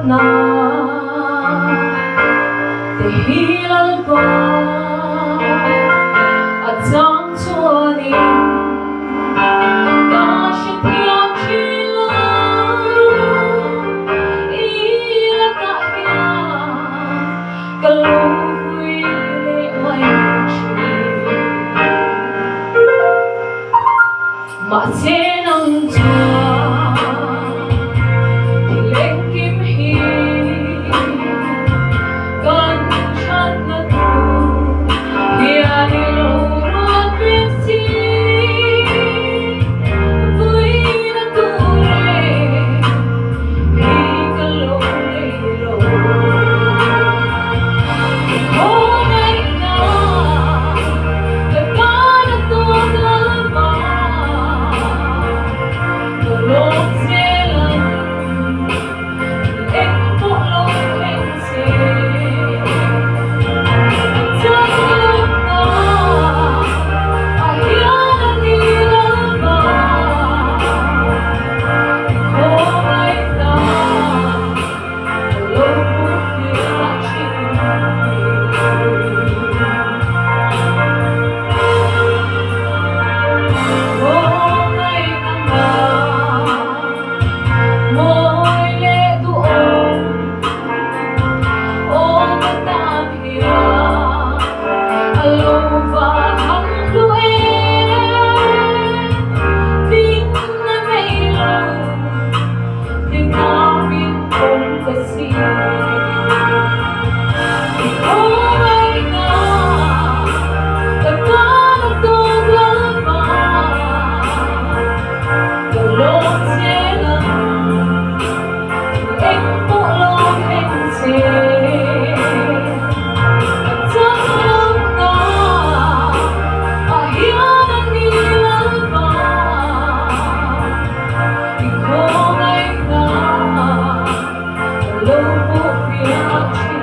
na dahilan ko at ang tuwanin kasi Thiam ilang kaya kaluwi may masin ang tuwa hiling kimhi kan chan na tu hiya nilurut bisi vui na ture hi kalolilo oh my god the god of the lama Lord Zealand em bộ lông em xê trong lúc đó hiếu đã đi lắm mà khô ngay ta lúc phút phía đã chinh khô ngay năm nào mỗi lễ tu ôm ta Thiam lâu và thắm đuôi tin ngày lâu tiếng ta biết không cái gì oh my god the God of the lama the Lord Zealand em bộ lông em xê trong lúc đó hiếu đã đi lắm mà thì khô ngay ta lâu phút phía chinh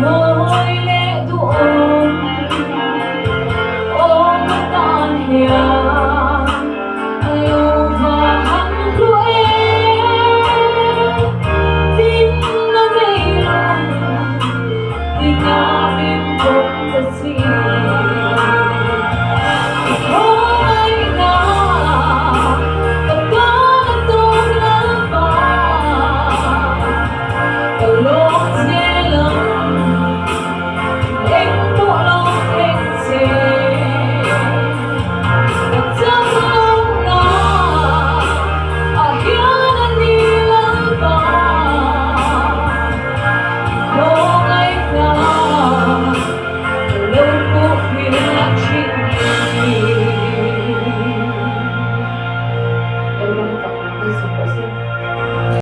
mỗi lễ tu ôm ta Thiam lâu và thắm đuôi tin nó gây lòng tình ta biết không cái gì oh my god the God of the lama the Lord Zealand em bộ lông em xê trong lúc đó hiếu đã đi lắm mà khô ngay ta